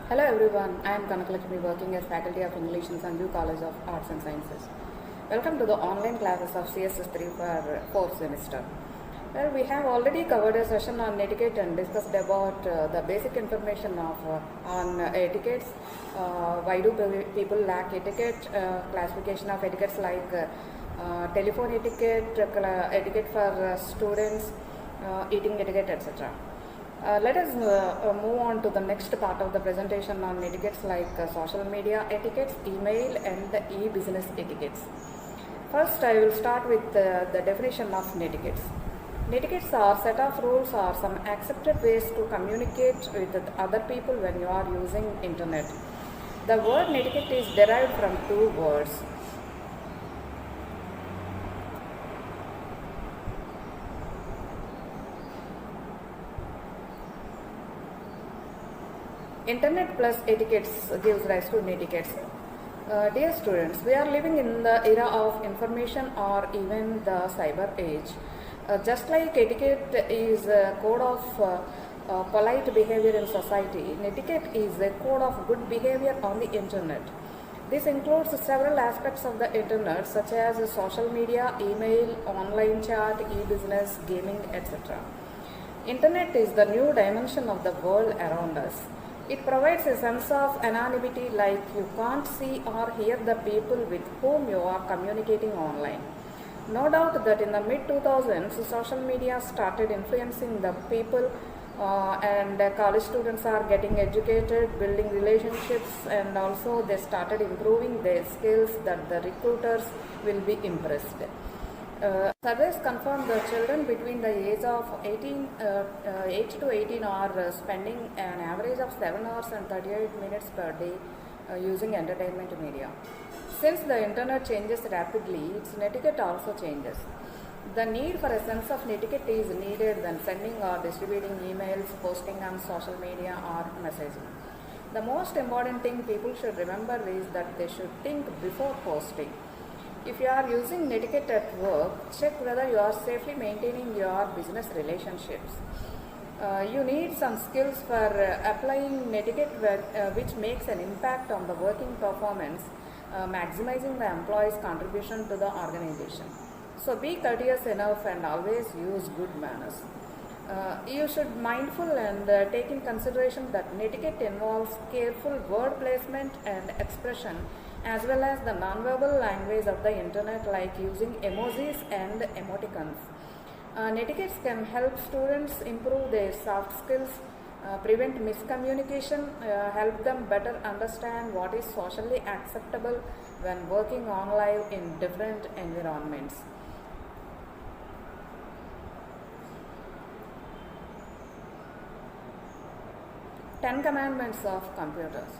Hello everyone, I am Kanakalakshmi working as Faculty of English in Sanju College of Arts and Sciences. Welcome to the online classes of CSS3 for 4th semester. Well, we have already covered a session on etiquette and discussed about the basic information on etiquettes. Why do people lack etiquette? Classification of etiquettes like telephone etiquette, etiquette for students, eating etiquette, etc. Let us move on to the next part of the presentation on etiquettes like social media etiquettes, email and the e-business etiquettes. First, I will start with the definition of netiquettes. Netiquettes are set of rules or some accepted ways to communicate with other people when you are using internet. The word netiquette is derived from two words. Internet plus etiquettes gives rise to netiquettes. Dear students, we are living in the era of information or even the cyber age. Just like etiquette is a code of polite behavior in society, netiquette is a code of good behavior on the internet. This includes several aspects of the internet such as social media, email, online chat, e-business, gaming, etc. Internet is the new dimension of the world around us. It provides a sense of anonymity, like you can't see or hear the people with whom you are communicating online. No doubt that in the mid-2000s, social media started influencing the people and college students are getting educated, building relationships, and also they started improving their skills that the recruiters will be impressed. Surveys confirm the children between the age of 8 to 18 are spending an average of 7 hours and 38 minutes per day using entertainment media. Since the internet changes rapidly, its netiquette also changes. The need for a sense of netiquette is needed when sending or distributing emails, posting on social media or messaging. The most important thing people should remember is that they should think before posting. If you are using netiquette at work, check whether you are safely maintaining your business relationships. You need some skills for applying netiquette which makes an impact on the working performance, maximizing the employee's contribution to the organization. So be courteous enough and always use good manners. You should mindful and take in consideration that netiquette involves careful word placement and expression as well as the non-verbal language of the internet like using emojis and emoticons. Netiquettes can help students improve their soft skills, prevent miscommunication, help them better understand what is socially acceptable when working online in different environments. Ten Commandments of Computers.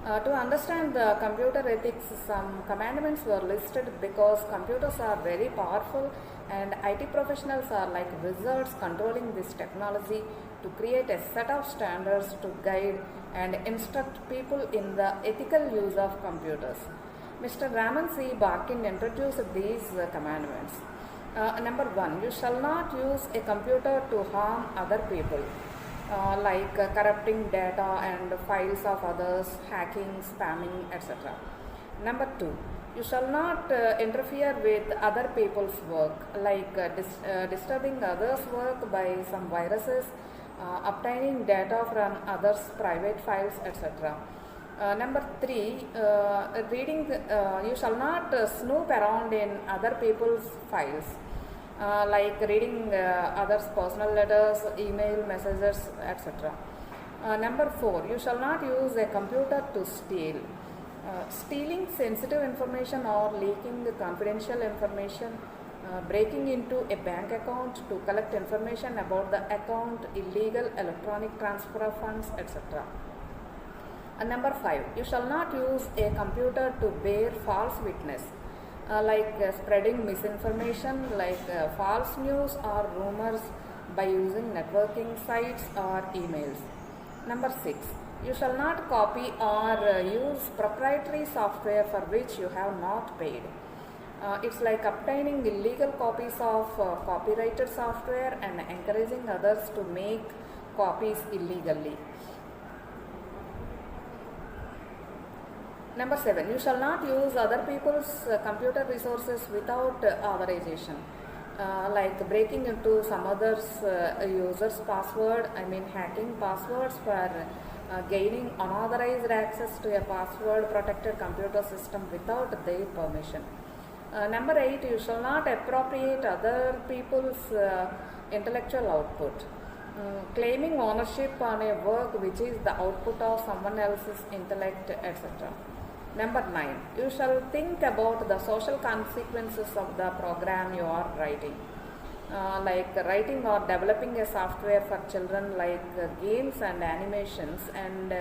To understand the computer ethics, some commandments were listed because computers are very powerful and IT professionals are like wizards controlling this technology to create a set of standards to guide and instruct people in the ethical use of computers. Mr. Raman C. Barkin introduced these commandments. Number 1. You shall not use a computer to harm other people. Like corrupting data and files of others, hacking, spamming, etc. Number 2, you shall not interfere with other people's work, like disturbing others' work by some viruses, obtaining data from others' private files, etc. Number 3, you shall not snoop around in other people's files. Like reading others' personal letters, email, messages, etc. Number 4, you shall not use a computer to steal. Stealing sensitive information or leaking the confidential information, breaking into a bank account to collect information about the account, illegal electronic transfer of funds, etc. And number 5, you shall not use a computer to bear false witness. Like spreading misinformation like false news or rumors by using networking sites or emails. Number 6, you shall not copy or use proprietary software for which you have not paid. It's like obtaining illegal copies of copyrighted software and encouraging others to make copies illegally. Number 7, you shall not use other people's computer resources without authorization. Like breaking into some other's user's password, hacking passwords for gaining unauthorized access to a password protected computer system without their permission. Number 8, you shall not appropriate other people's intellectual output. Claiming ownership on a work which is the output of someone else's intellect, etc. Number 9, you shall think about the social consequences of the program you are writing. Like writing or developing a software for children like games and animations, and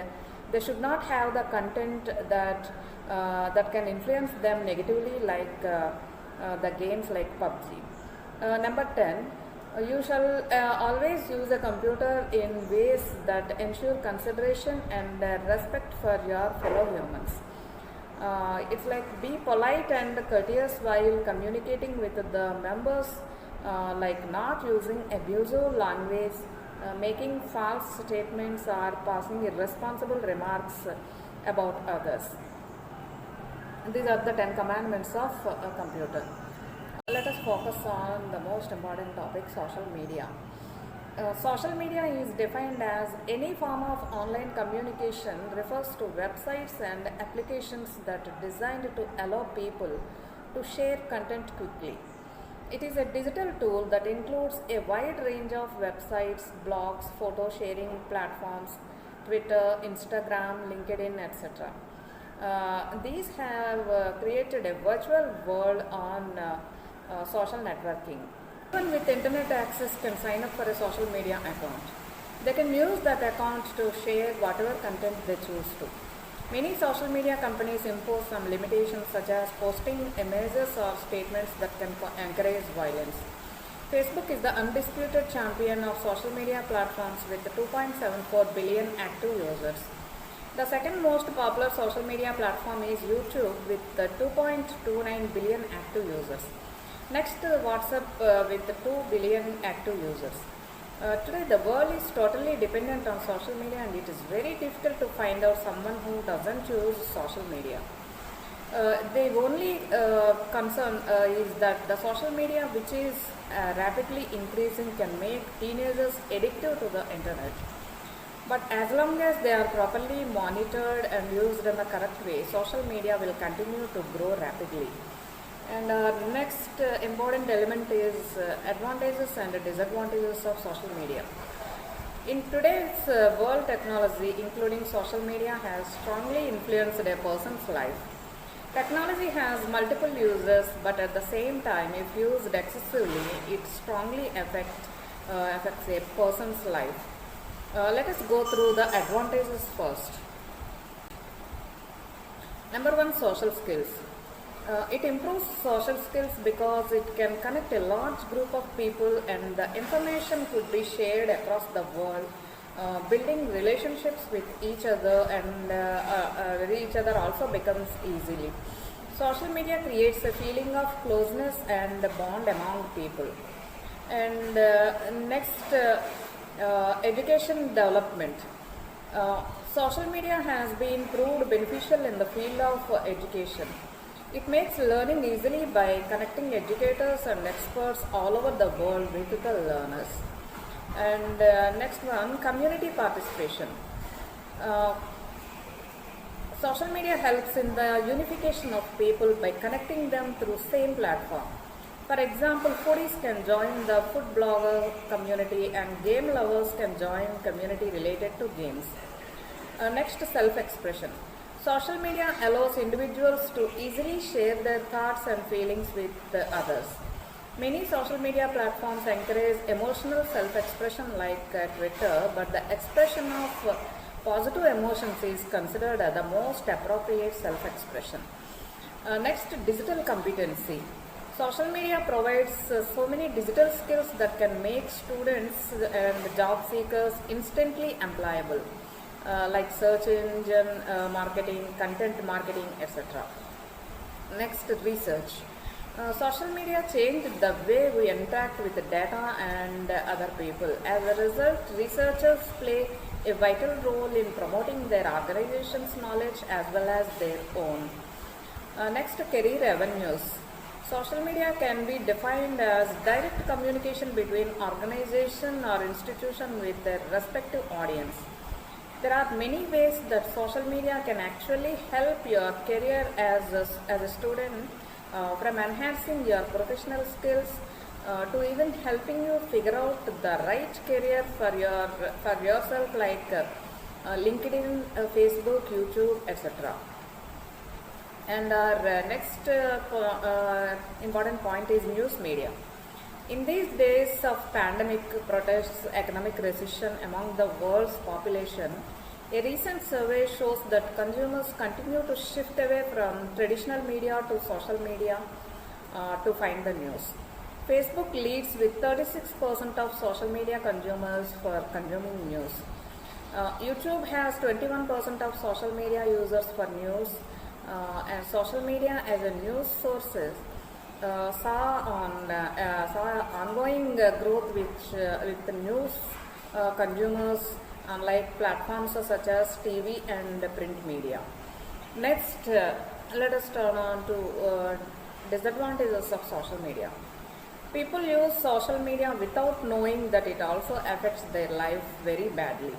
they should not have the content that can influence them negatively, like the games like PUBG. Number 10, you shall always use a computer in ways that ensure consideration and respect for your fellow humans. It's like be polite and courteous while communicating with the members, like not using abusive language, making false statements, or passing irresponsible remarks about others. These are the 10 commandments of a computer. Let us focus on the most important topic, social media. Social media is defined as any form of online communication, refers to websites and applications that are designed to allow people to share content quickly. It is a digital tool that includes a wide range of websites, blogs, photo sharing platforms, Twitter, Instagram, LinkedIn, etc. These have created a virtual world on social networking. Anyone with internet access can sign up for a social media account. They can use that account to share whatever content they choose to. Many social media companies impose some limitations, such as posting images or statements that can encourage violence. Facebook is the undisputed champion of social media platforms with 2.74 billion active users. The second most popular social media platform is YouTube with 2.29 billion active users. Next, WhatsApp with 2 billion active users. Today, the world is totally dependent on social media, and it is very difficult to find out someone who doesn't use social media. The only concern is that the social media, which is rapidly increasing, can make teenagers addictive to the internet. But as long as they are properly monitored and used in the correct way, social media will continue to grow rapidly. And next important element is advantages and disadvantages of social media. In today's world, technology, including social media, has strongly influenced a person's life. Technology has multiple uses, but at the same time, if used excessively, it strongly affects a person's life. Let us go through the advantages first. Number 1, social skills. It improves social skills because it can connect a large group of people, and the information could be shared across the world. Building relationships with each other and each other also becomes easily. Social media creates a feeling of closeness and bond among people. And next, education development. Social media has been proved beneficial in the field of education. It makes learning easily by connecting educators and experts all over the world with the learners. And next one, community participation. Social media helps in the unification of people by connecting them through same platform. For example, foodies can join the food blogger community, and game lovers can join community related to games. Next, self-expression. Social media allows individuals to easily share their thoughts and feelings with others. Many social media platforms encourage emotional self-expression like Twitter, but the expression of positive emotions is considered the most appropriate self-expression. Next, digital competency. Social media provides so many digital skills that can make students and job seekers instantly employable. Like search engine marketing, content marketing, etc. Next, research. Social media changed the way we interact with data and other people. As a result, researchers play a vital role in promoting their organization's knowledge as well as their own. Next, career avenues. Social media can be defined as direct communication between organization or institution with their respective audience. There are many ways that social media can actually help your career as a student, from enhancing your professional skills to even helping you figure out the right career for yourself, like LinkedIn, Facebook, YouTube, etc. And our next important point is news media. In these days of pandemic, protests, economic recession among the world's population, a recent survey shows that consumers continue to shift away from traditional media to social media to find the news. Facebook leads with 36% of social media consumers for consuming news. YouTube has 21% of social media users for news, and social media as a news sources saw ongoing growth with the news consumers, unlike platforms such as TV and print media. Next, let us turn on to disadvantages of social media. People use social media without knowing that it also affects their life very badly.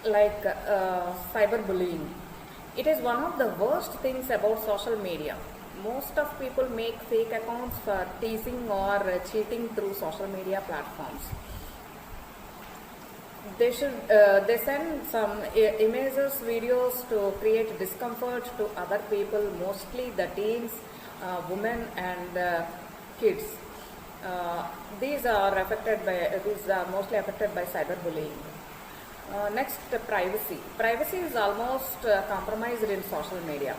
Like cyberbullying. It is one of the worst things about social media. Most of people make fake accounts for teasing or cheating through social media platforms. They send some images, videos to create discomfort to other people, mostly the teens, women, and kids. These are mostly affected by cyberbullying. Next, privacy. Privacy is almost compromised in social media.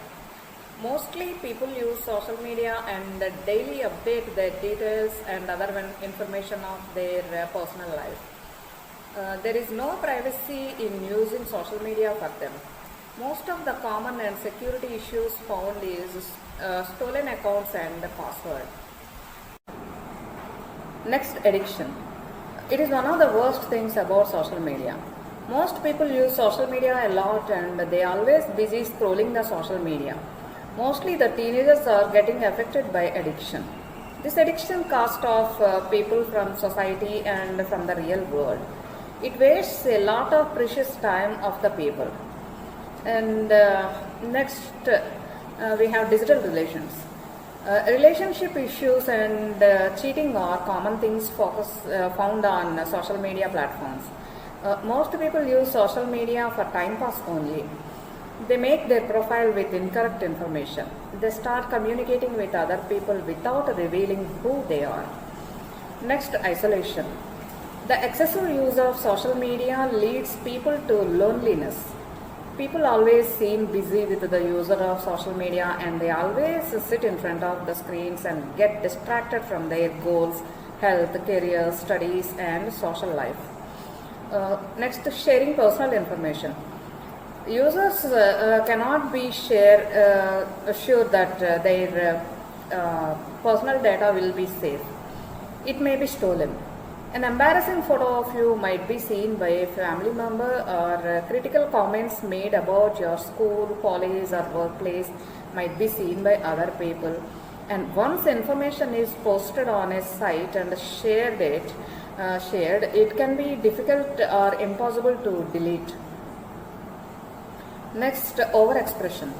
Mostly people use social media and daily update their details and other information of their personal life. There is no privacy in using social media for them. Most of the common and security issues found is stolen accounts and password. Next, addiction. It is one of the worst things about social media. Most people use social media a lot and they are always busy scrolling the social media. Mostly the teenagers are getting affected by addiction. This addiction casts off people from society and from the real world. It wastes a lot of precious time of the people. And next, we have digital relations. Relationship issues and cheating are common things found on social media platforms. Most people use social media for time pass only. They make their profile with incorrect information. They start communicating with other people without revealing who they are. Next, isolation. The excessive use of social media leads people to loneliness. People always seem busy with the user of social media and they always sit in front of the screens and get distracted from their goals, health, career, studies, and social life. Next, sharing personal information. Users cannot be sure that their personal data will be safe. It may be stolen. An embarrassing photo of you might be seen by a family member, or critical comments made about your school, college, or workplace might be seen by other people. And once information is posted on a site and shared, it can be difficult or impossible to delete. Next, overexpression.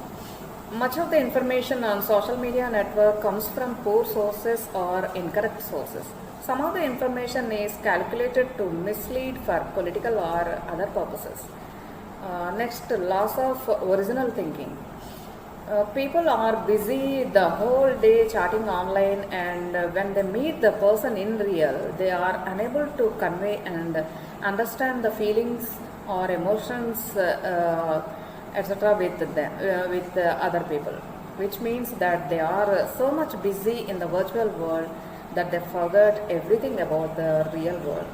Much of the information on social media network comes from poor sources or incorrect sources. Some of the information is calculated to mislead for political or other purposes. Next, loss of original thinking. People are busy the whole day chatting online, and when they meet the person in real, they are unable to convey and understand the feelings or emotions, etc. with other people, which means that they are so much busy in the virtual world that they forget everything about the real world.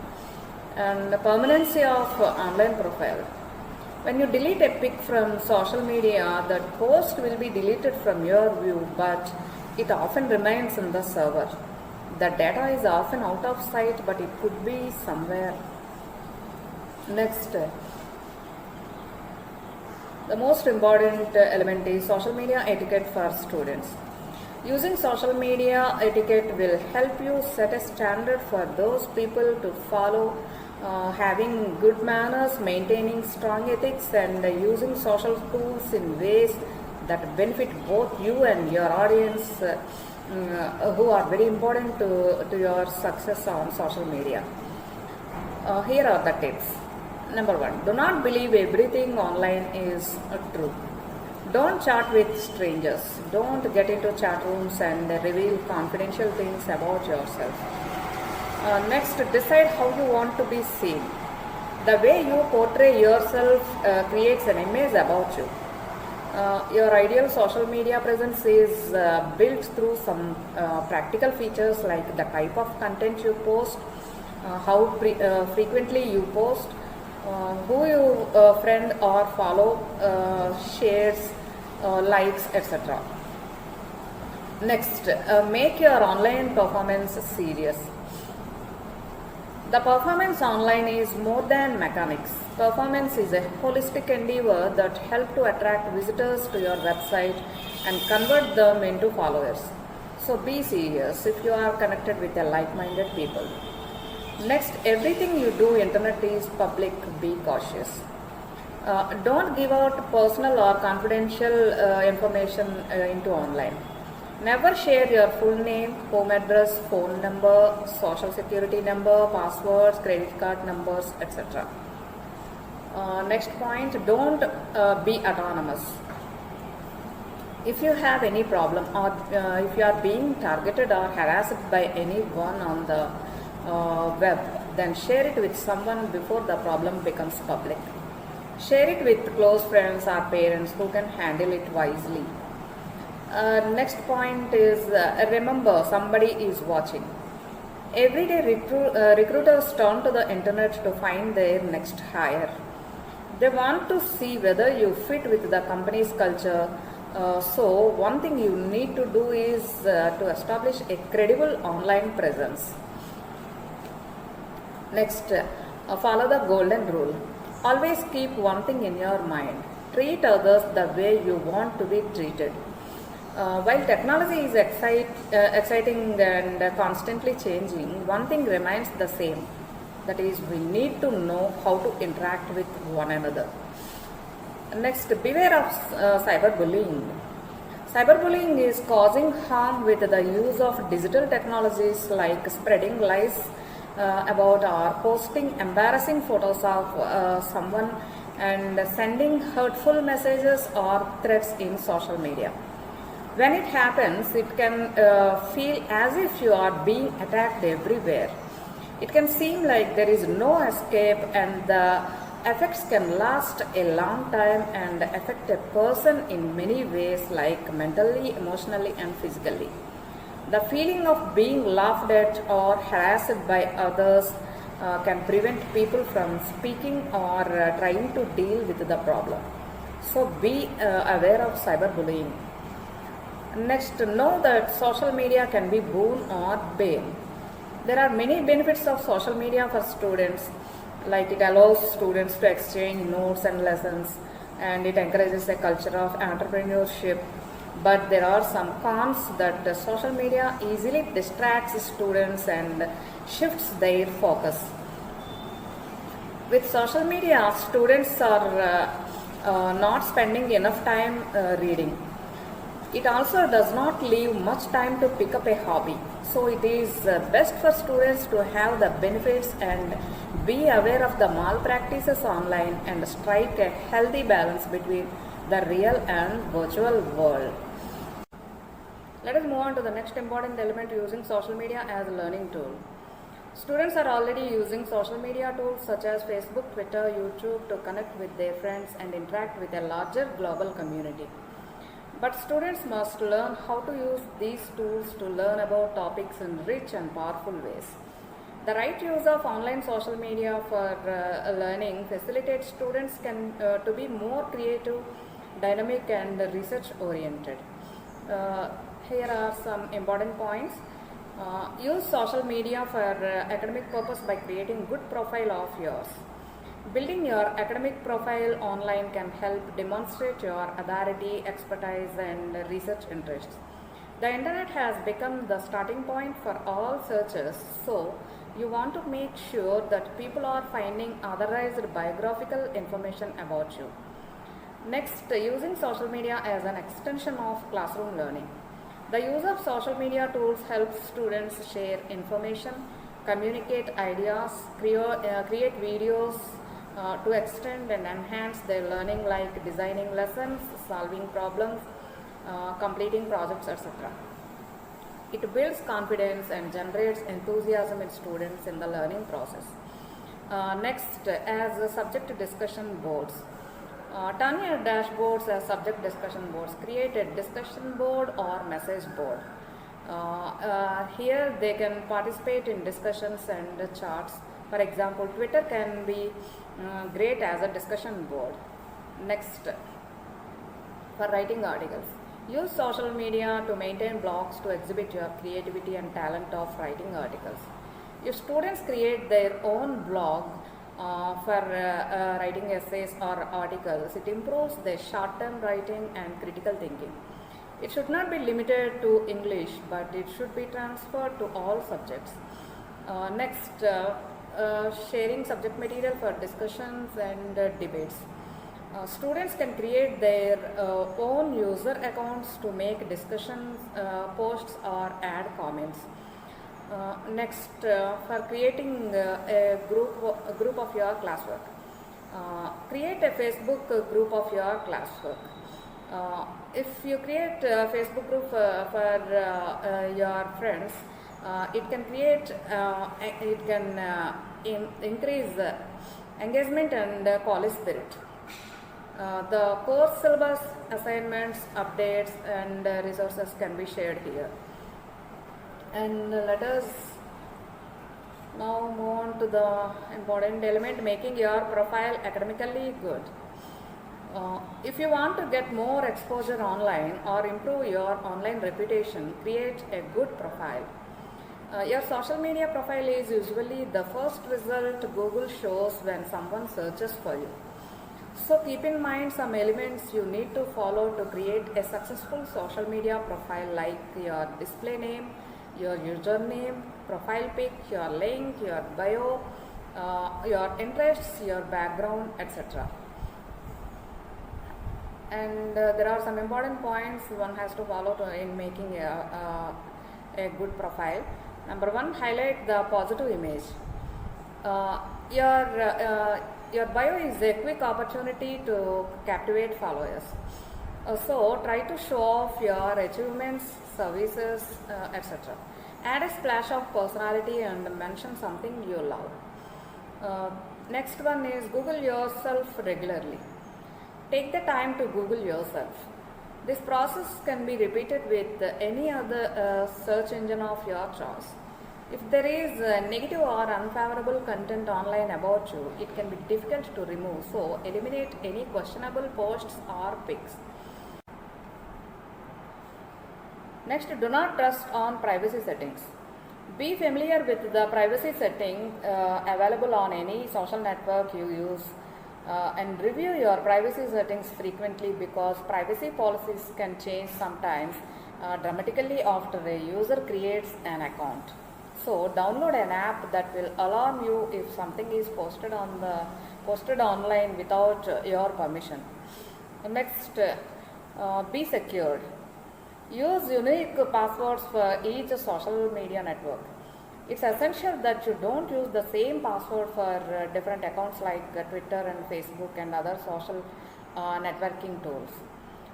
And the permanency of online profile. When you delete a pic from social media, that post will be deleted from your view, but it often remains in the server. The data is often out of sight, but it could be somewhere. Next, the most important element is social media etiquette for students. Using social media etiquette will help you set a standard for those people to follow, having good manners, maintaining strong ethics, and using social tools in ways that benefit both you and your audience, who are very important to your success on social media. Here are the tips. Number one, do not believe everything online is true. Don't chat with strangers. Don't get into chat rooms and reveal confidential things about yourself. Next, decide how you want to be seen. The way you portray yourself creates an image about you. Your ideal social media presence is built through some practical features like the type of content you post, how frequently you post, who you friend or follow, shares, likes, etc. Next, make your online performance serious. The performance online is more than mechanics. Performance is a holistic endeavor that helps to attract visitors to your website and convert them into followers. So be serious if you are connected with a like-minded people. Next, everything you do internet is public. Be cautious. Don't give out personal or confidential information into online. Never share your full name, home address, phone number, social security number, passwords, credit card numbers, etc. Next point, don't be anonymous. If you have any problem or if you are being targeted or harassed by anyone on the web, then share it with someone before the problem becomes public. Share it with close friends or parents who can handle it wisely. Next point is remember, somebody is watching. Everyday recruiters turn to the internet to find their next hire. They want to see whether you fit with the company's culture. So one thing you need to do is to establish a credible online presence. Next, follow the golden rule. Always keep one thing in your mind. Treat others the way you want to be treated. While technology is exciting and constantly changing, one thing remains the same. That is, we need to know how to interact with one another. Next, beware of cyberbullying. Cyberbullying is causing harm with the use of digital technologies like spreading lies about or posting embarrassing photos of someone and sending hurtful messages or threats in social media. When it happens, it can feel as if you are being attacked everywhere. It can seem like there is no escape, and the effects can last a long time and affect a person in many ways, like mentally, emotionally, and physically. The feeling of being laughed at or harassed by others can prevent people from speaking or trying to deal with the problem. So be aware of cyberbullying. Next, know that social media can be boon or bane. There are many benefits of social media for students, like it allows students to exchange notes and lessons, and it encourages a culture of entrepreneurship. But there are some cons that social media easily distracts students and shifts their focus. With social media, students are not spending enough time reading. It also does not leave much time to pick up a hobby. So it is best for students to have the benefits and be aware of the malpractices online and strike a healthy balance between the real and virtual world. Let us move on to the next important element, using social media as a learning tool. Students are already using social media tools such as Facebook, Twitter, YouTube to connect with their friends and interact with a larger global community. But students must learn how to use these tools to learn about topics in rich and powerful ways. The right use of online social media for learning facilitates students to be more creative, dynamic, and research oriented. Here are some important points. Use social media for academic purpose by creating good profile of yours. Building your academic profile online can help demonstrate your authority, expertise, and research interests. The internet has become the starting point for all searches, so you want to make sure that people are finding authorized biographical information about you. Next, using social media as an extension of classroom learning. The use of social media tools helps students share information, communicate ideas, create videos to extend and enhance their learning, like designing lessons, solving problems, completing projects, etc. It builds confidence and generates enthusiasm in students in the learning process. Next, as subject discussion boards. Turn your dashboards as subject discussion boards. Create a discussion board or message board. Here they can participate in discussions and charts. For example, Twitter can be great as a discussion board. Next, for writing articles. Use social media to maintain blogs to exhibit your creativity and talent of writing articles. If students create their own blog for writing essays or articles, it improves their short-term writing and critical thinking. It should not be limited to English, but it should be transferred to all subjects. Next, sharing subject material for discussions and debates. Students can create their own user accounts to make discussions, posts, or add comments. Next, for creating a group of your classwork. Create a Facebook group of your classwork. If you create a Facebook group for your friends, it can create, increase engagement and college spirit. The course syllabus, assignments, updates, and resources can be shared here. And let us now move on to the important element, making your profile academically good. If you want to get more exposure online or improve your online reputation, create a good profile. Your social media profile is usually the first result Google shows when someone searches for you. So keep in mind some elements you need to follow to create a successful social media profile, like your display name, your username, profile pic, your link, your bio, your interests, your background, etc. And there are some important points one has to follow in making a good profile. Number one, highlight the positive image. Your bio is a quick opportunity to captivate followers. So try to show off your achievements, services, etc. Add a splash of personality and mention something you love. Next one is Google yourself regularly. Take the time to Google yourself. This process can be repeated with any other search engine of your choice. If there is negative or unfavorable content online about you, it can be difficult to remove, so eliminate any questionable posts or pics. Next, do not trust on privacy settings. Be familiar with the privacy setting available on any social network you use, and review your privacy settings frequently, because privacy policies can change sometimes dramatically after a user creates an account. So download an app that will alarm you if something is posted online without your permission. Next, be secured. Use unique passwords for each social media network. It's essential that you don't use the same password for different accounts like Twitter and Facebook and other social networking tools.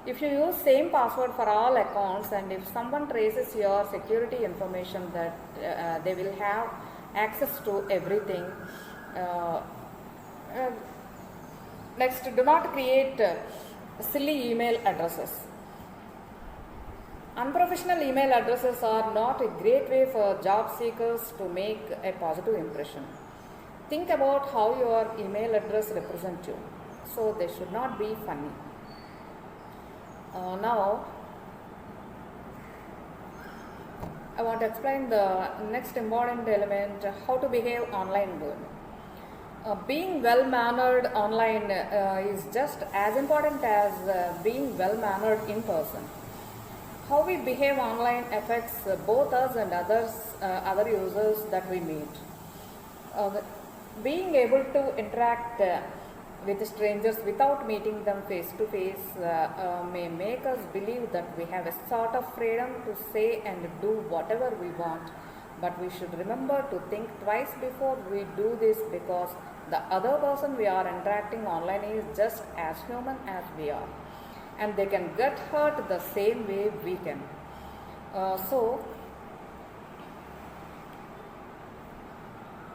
If you use same password for all accounts, and if someone traces your security information, that they will have access to everything. Next, do not create silly email addresses. Unprofessional email addresses are not a great way for job seekers to make a positive impression. Think about how your email address represents you, so they should not be funny. Now, I want to explain the next important element, how to behave online good. Being well mannered online is just as important as being well mannered in person. How we behave online affects both us and other users that we meet. Uh, Being able to interact with strangers without meeting them face to face may make us believe that we have a sort of freedom to say and do whatever we want. But we should remember to think twice before we do this, because the other person we are interacting online is just as human as we are, and they can get hurt the same way we can. So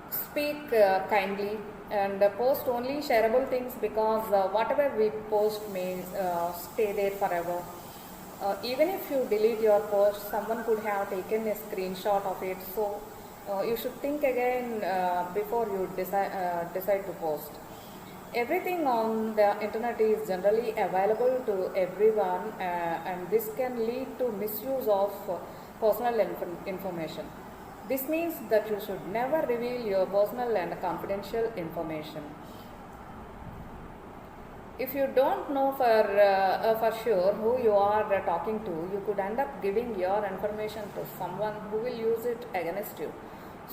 speak kindly and post only shareable things, because whatever we post may stay there forever. Even if you delete your post, someone could have taken a screenshot of it. So you should think again before you decide to post. Everything on the internet is generally available to everyone, and this can lead to misuse of personal information. This means that you should never reveal your personal and confidential information. If you don't know for sure who you are talking to, you could end up giving your information to someone who will use it against you.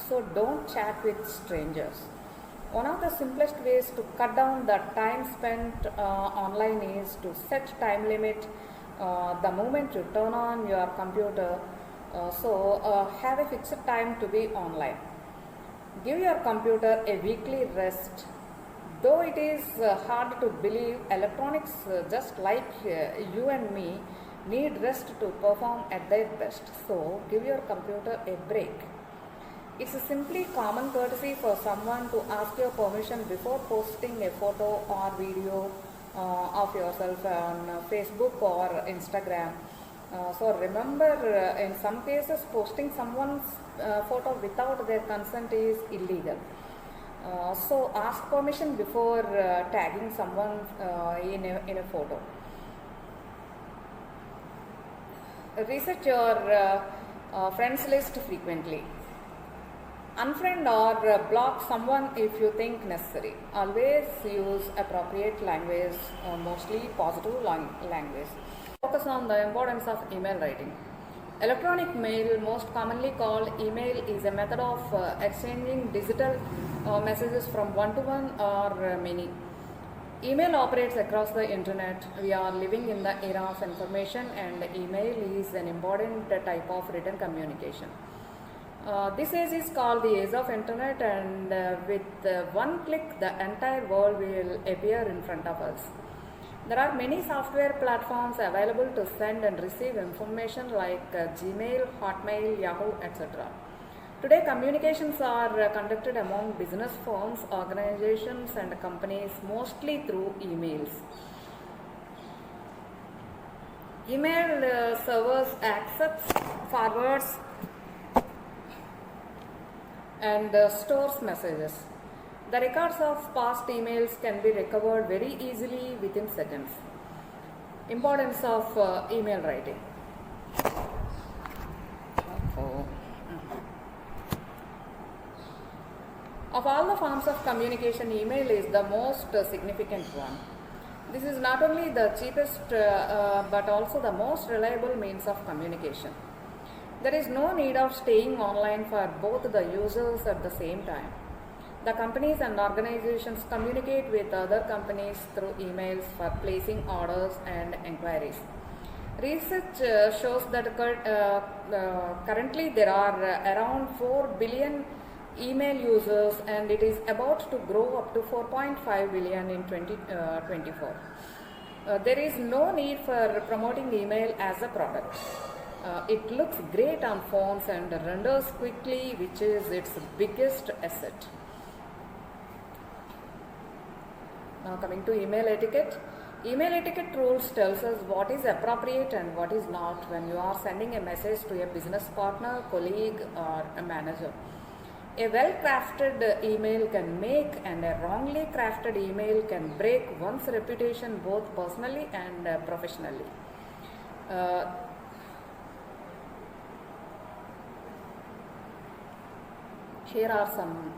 So don't chat with strangers. One of the simplest ways to cut down the time spent online is to set time limit the moment you turn on your computer. Have a fixed time to be online. Give your computer a weekly rest. Though it is hard to believe, electronics, just like you and me, need rest to perform at their best. So give your computer a break. It's simply common courtesy for someone to ask your permission before posting a photo or video of yourself on Facebook or Instagram. So remember, in some cases, posting someone's photo without their consent is illegal. So ask permission before tagging someone in a photo. Research your friends list frequently. Unfriend or block someone if you think necessary. Always use appropriate language, mostly positive language. Focus on the importance of email writing. Electronic mail, most commonly called email, is a method of exchanging digital messages from one to one or many. Email operates across the internet. We are living in the era of information, and email is an important type of written communication. This age is called the age of internet, and with one click the entire world will appear in front of us. There are many software platforms available to send and receive information like Gmail, Hotmail, Yahoo, etc. Today, communications are conducted among business firms, organizations and companies mostly through emails. Email servers accepts, forwards and stores messages. The records of past emails can be recovered very easily within seconds. Importance of email writing. Of all the forms of communication, email is the most significant one. This is not only the cheapest but also the most reliable means of communication. There is no need of staying online for both the users at the same time. The companies and organizations communicate with other companies through emails for placing orders and inquiries. Research shows that currently there are around 4 billion email users, and it is about to grow up to 4.5 billion in 2024. There is no need for promoting email as a product. It looks great on phones and renders quickly, which is its biggest asset. Now coming to email etiquette. Email etiquette rules tells us what is appropriate and what is not when you are sending a message to a business partner, colleague or a manager. A well-crafted email can make, and a wrongly crafted email can break one's reputation both personally and professionally. Here are some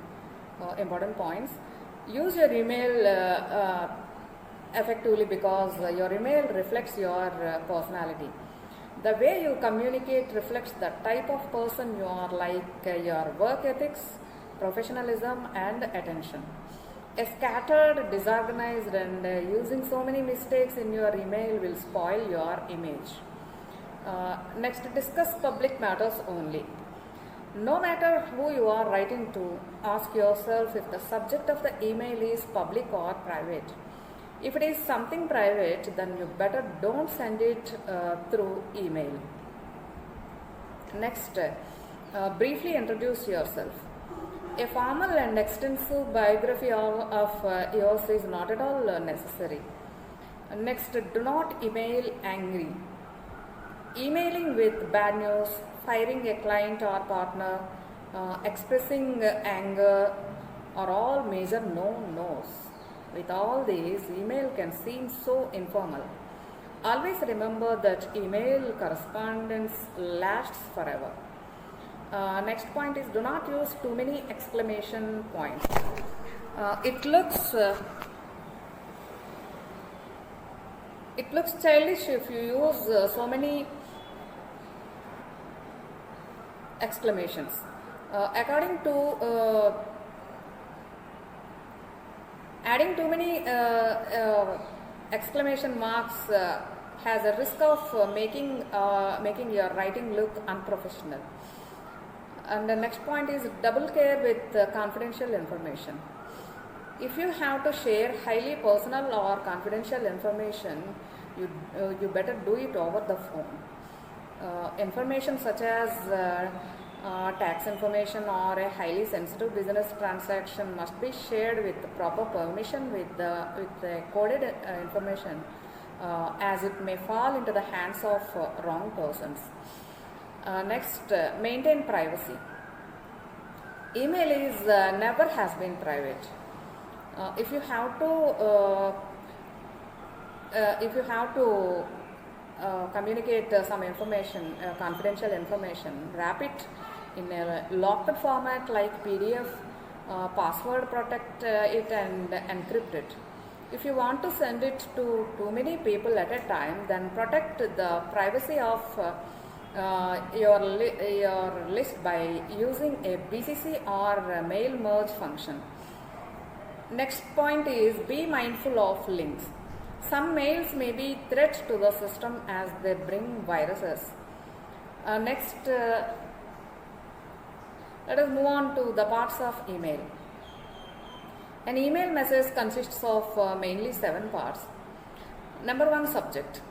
important points. Use your email effectively because your email reflects your personality. The way you communicate reflects the type of person you are, like your work ethics, professionalism, and attention. A scattered, disorganized, and using so many mistakes in your email will spoil your image. Next, discuss public matters only. No matter who you are writing to, ask yourself if the subject of the email is public or private. If it is something private, then you better don't send it through email. Next, briefly introduce yourself. A formal and extensive biography of yours is not at all necessary. Next, do not email angry. Emailing with bad news, firing a client or partner, expressing anger are all major no-nos. With all these, email can seem so informal. Always remember that email correspondence lasts forever. Next point is, do not use too many exclamation points. It looks childish if you use so many exclamations. According to adding too many exclamation marks has a risk of making your writing look unprofessional. And the next point is, double care with confidential information. If you have to share highly personal or confidential information, you better do it over the phone. Information such as tax information or a highly sensitive business transaction must be shared with proper permission with the coded information, as it may fall into the hands of wrong persons. Next, maintain privacy. Email is never has been private. If you have to communicate some information, confidential information, wrap it in a locked format like PDF, password protect it and encrypt it. If you want to send it to too many people at a time, then protect the privacy of your list by using a BCC or a mail merge function. Next point is, be mindful of links. Some mails may be threats to the system as they bring viruses. Next, let us move on to the parts of email. An email message consists of mainly 7 parts. Number 1, subject.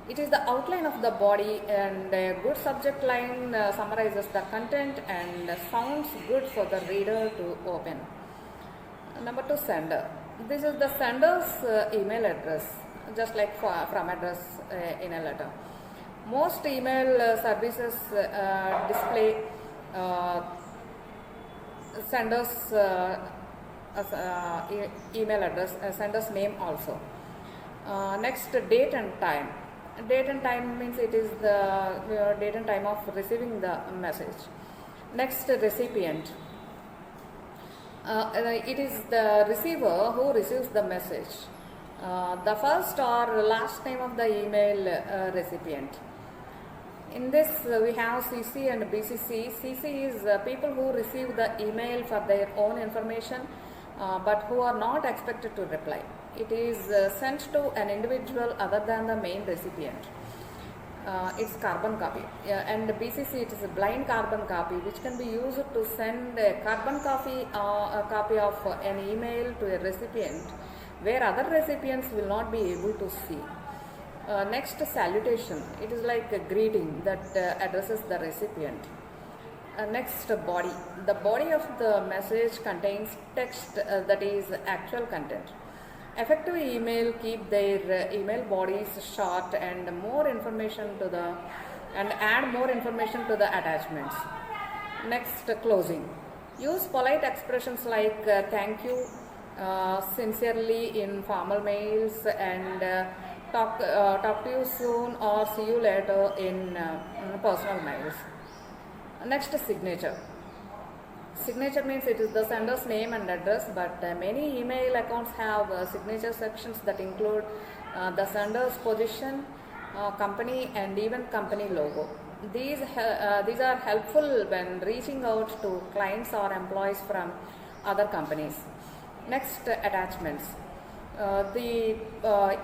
It is the outline of the body, and a good subject line summarizes the content and sounds good for the reader to open. Number 2, sender. This is the sender's email address, just like from address in a letter. Most email services display sender's email address, sender's name also. Next, date and time. Date and time means it is the date and time of receiving the message. Next, recipient. It is the receiver who receives the message. The first or last name of the email recipient. In this we have CC and BCC. CC is people who receive the email for their own information, but who are not expected to reply. It is sent to an individual other than the main recipient. It's carbon copy, and BCC, it is a blind carbon copy, which can be used to send a carbon copy, a copy of an email to a recipient where other recipients will not be able to see. Next, salutation. It is like a greeting that addresses the recipient. Next, body. The body of the message contains text that is actual content. Effective email keep their email bodies short and more information to the add more information to the attachments. Next, closing. Use polite expressions like thank you, sincerely in formal mails, and talk to you soon or see you later in personal mails. Next, signature. Signature means it is the sender's name and address, but many email accounts have signature sections that include the sender's position, company, and even company logo. These are helpful when reaching out to clients or employees from other companies. Next, attachments. An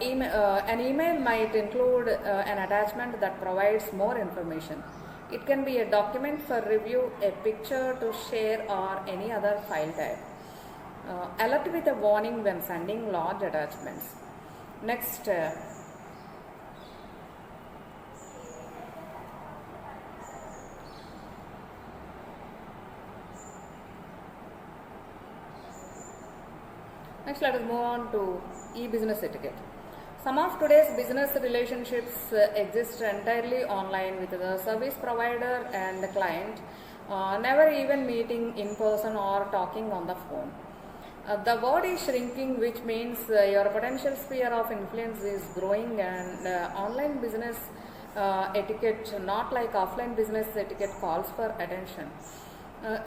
email might include an attachment that provides more information. It can be a document for review, a picture to share, or any other file type. Alert with a warning when sending large attachments. Next, let us move on to e-business etiquette. Some of today's business relationships exist entirely online with the service provider and the client, never even meeting in person or talking on the phone. The world is shrinking, which means your potential sphere of influence is growing, and online business etiquette, not like offline business etiquette, calls for attention.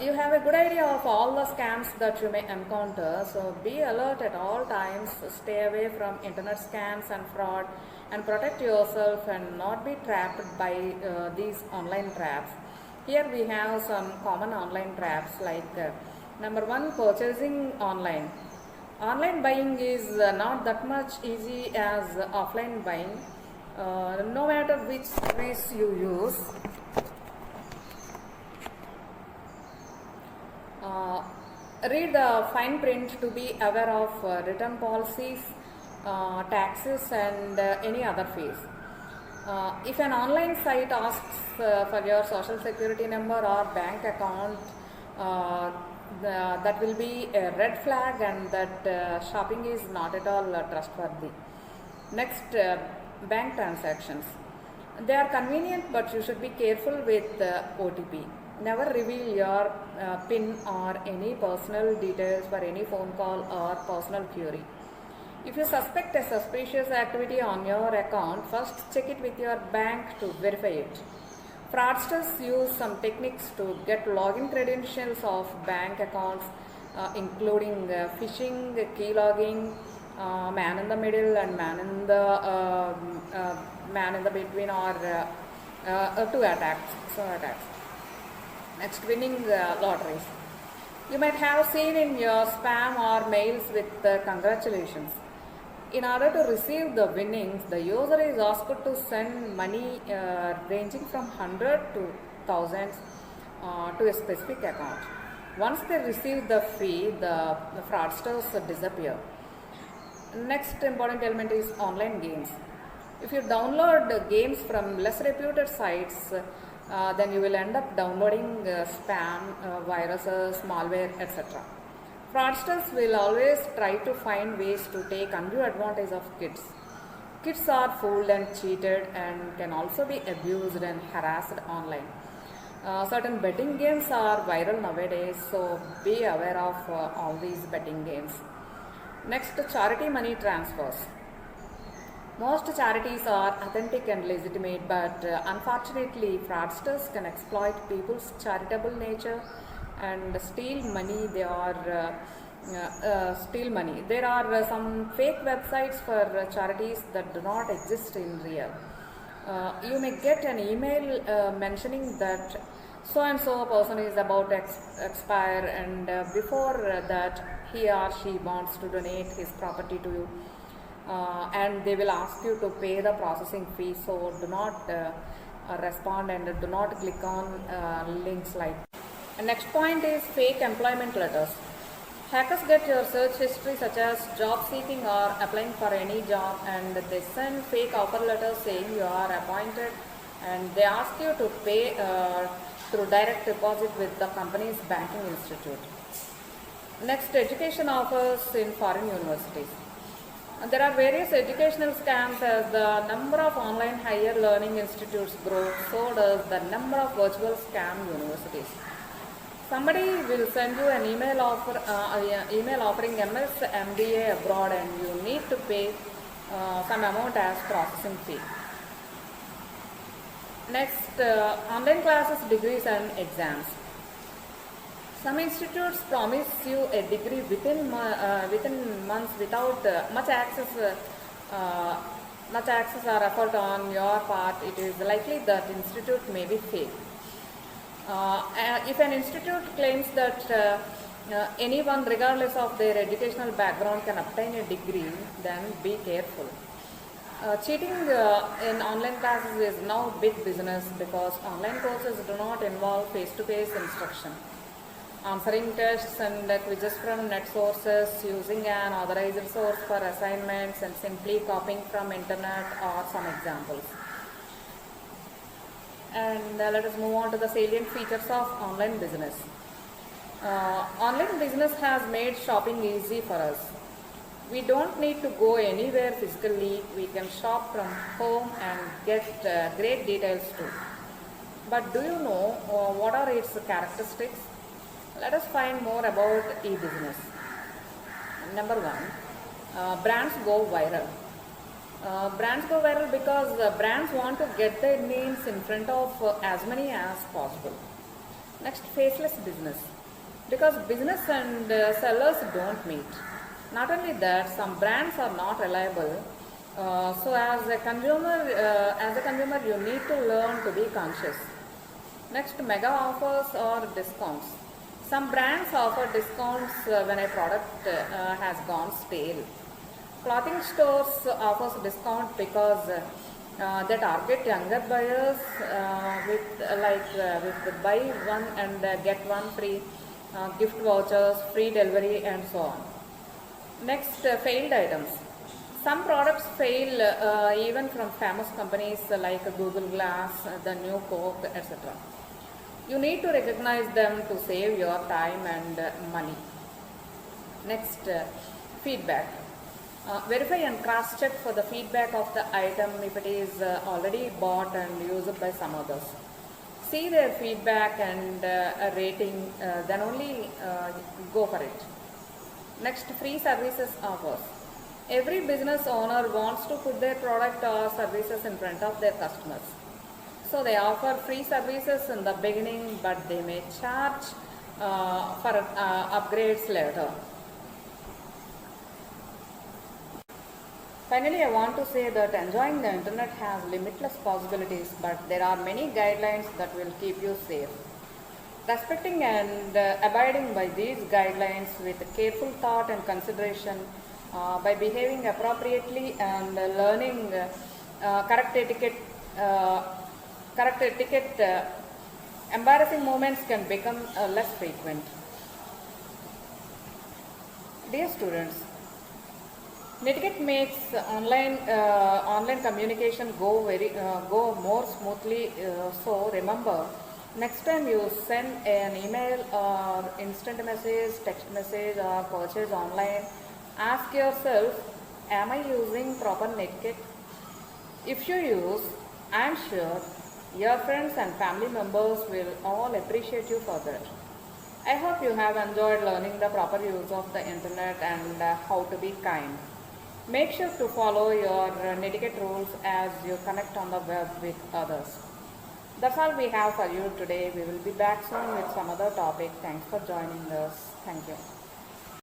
You have a good idea of all the scams that you may encounter, so be alert at all times, stay away from internet scams and fraud, and protect yourself and not be trapped by these online traps. Here we have some common online traps like number one, purchasing online. Online buying is not that much easy as offline buying. No matter which service you use, read the fine print to be aware of return policies, taxes, and any other fees. If an online site asks for your social security number or bank account, that will be a red flag, and that shopping is not at all trustworthy. Next, bank transactions. They are convenient, but you should be careful with OTP. Never reveal your PIN or any personal details for any phone call or personal query. If you suspect a suspicious activity on your account, first check it with your bank to verify it. Fraudsters use some techniques to get login credentials of bank accounts, including phishing, keylogging, man in the middle, and man in the between, or two attacks. Next, winning lotteries. You might have seen in your spam or mails with congratulations. In order to receive the winnings, the user is asked to send money ranging from 100 to thousands to a specific account. Once they receive the fee, the fraudsters disappear. Next important element is online games. If you download games from less reputed sites, then you will end up downloading spam, viruses, malware, etc. Fraudsters will always try to find ways to take undue advantage of kids. Kids are fooled and cheated and can also be abused and harassed online. Certain betting games are viral nowadays, so be aware of all these betting games. Next, charity money transfers. Most charities are authentic and legitimate, but unfortunately, fraudsters can exploit people's charitable nature and steal money. Steal money. There are some fake websites for charities that do not exist in real. You may get an email mentioning that so and so person is about to expire, and before that he or she wants to donate his property to you. And they will ask you to pay the processing fee, so do not respond and do not click on links like. And next point is fake employment letters. Hackers get your search history such as job seeking or applying for any job, and they send fake offer letters saying you are appointed, and they ask you to pay through direct deposit with the company's banking institute. Next, education offers in foreign universities. There are various educational scams. As the number of online higher learning institutes grows, so does the number of virtual scam universities. Somebody will send you an email offering MS MBA abroad, and you need to pay some amount as processing fee. Next, online classes, degrees and exams. Some institutes promise you a degree within months without uh, much access or effort on your part. It is likely that institute may be fake. If an institute claims that anyone, regardless of their educational background, can obtain a degree, then be careful. Cheating in online classes is now big business because online courses do not involve face-to-face instruction. Answering tests and quizzes from net sources, using an authorized source for assignments, and simply copying from internet are some examples. And let us move on to the salient features of online business. Online business has made shopping easy for us. We don't need to go anywhere physically. We can shop from home and get great details too. But do you know what are its characteristics? Let us find more about e-business. Number one, brands go viral. Brands go viral because brands want to get their names in front of as many as possible. Next, faceless business. Because business and sellers don't meet. Not only that, some brands are not reliable. So as a consumer, you need to learn to be conscious. Next, mega offers or discounts. Some brands offer discounts when a product has gone stale. Clothing stores offers discount because they target younger buyers with buy one and get one free, gift vouchers, free delivery, and so on. Next, failed items. Some products fail even from famous companies like Google Glass, the new Coke, etc. You need to recognize them to save your time and money. Next, feedback. Verify and cross-check for the feedback of the item if it is already bought and used by some others. See their feedback and a rating, then only go for it. Next, free services offers. Every business owner wants to put their product or services in front of their customers. So they offer free services in the beginning, but they may charge for upgrades later. Finally, I want to say that enjoying the internet has limitless possibilities, but there are many guidelines that will keep you safe. Respecting and abiding by these guidelines with careful thought and consideration, by behaving appropriately and learning correct etiquette, embarrassing moments can become less frequent. Dear students, Netiquette makes online communication go more smoothly. So remember, next time you send an email or instant message, text message, or purchase online, ask yourself, am I using proper netiquette? If you use, I am sure your friends and family members will all appreciate you for that. I hope you have enjoyed learning the proper use of the internet and how to be kind. Make sure to follow your netiquette rules as you connect on the web with others. That's all we have for you today. We will be back soon with some other topic. Thanks for joining us. Thank you.